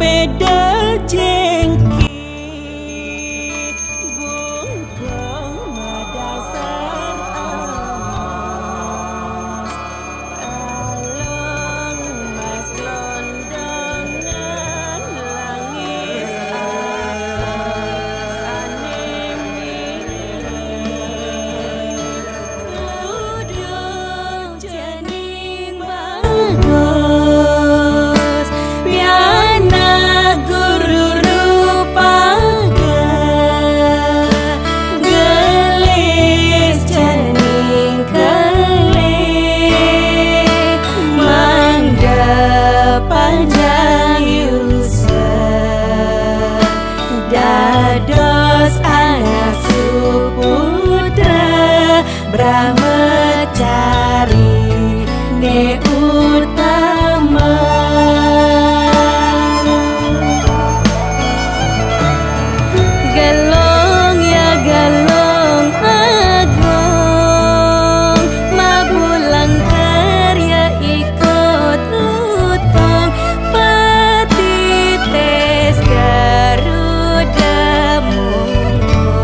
sepeda jengki bungkong madasar amas along mas glondongan langis atas aneming udung jening bagus piana guru rupaga gelis jening kelih mangda panjang yusen dados anak suputra brahmacari ne utama galong ya galong agong mabulang karya ikut lutong patites garuda mungkur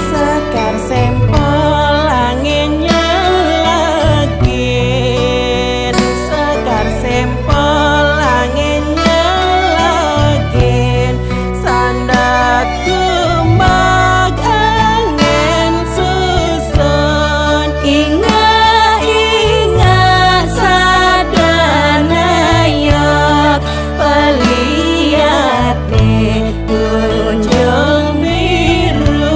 sekar sempol anginnya lagi sekar sempol anginnya lagi sandat tumbak angin susun inga sadana yok peliate tunjung biru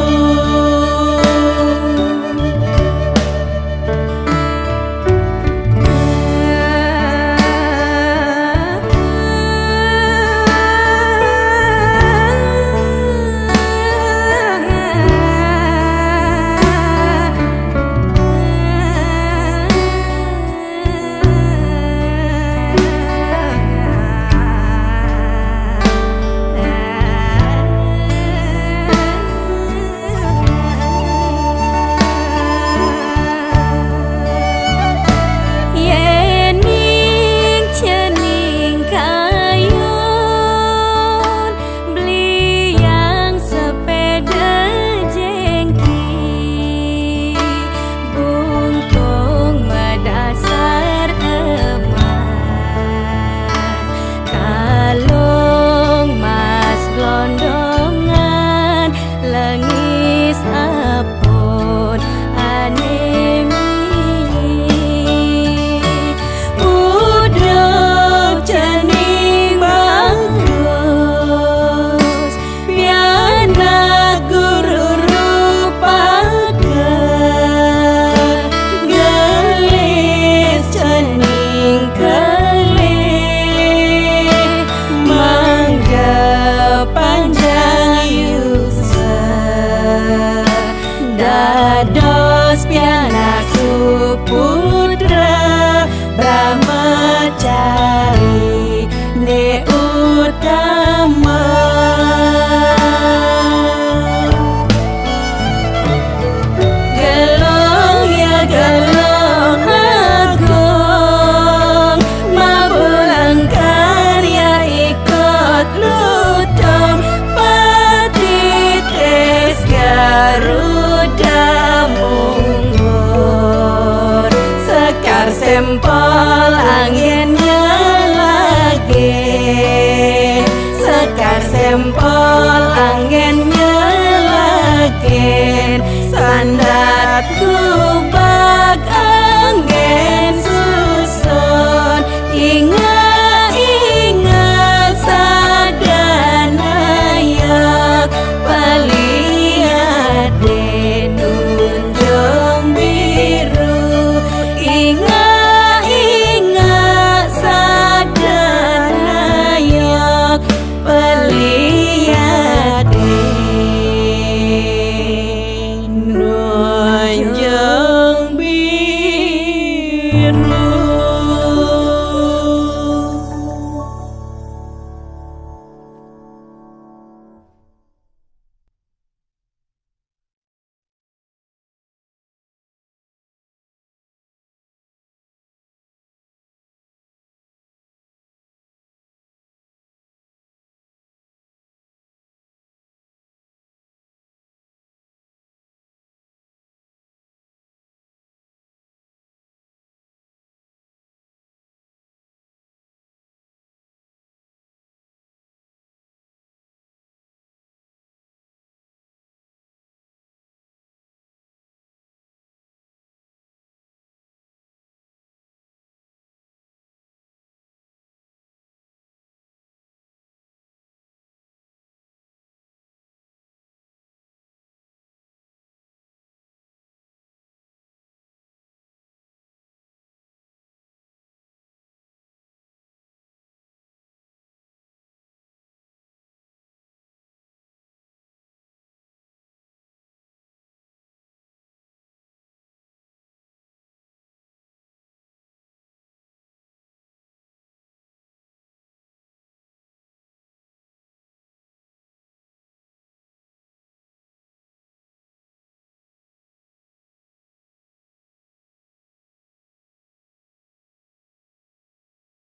yening cening kayun beli yang sepeda jengki bungkung madasar emas kalung mas glondongan lengis apun anemi uduk jening bagus piana guru rupaga gelis jening kelih mangga panjang yusen dados piana suputra brahmacari ne utama galong ya galong agung mabulang karya ikut lutong patites garuda mungkur sekar sempol anginnya lagi sekar sempol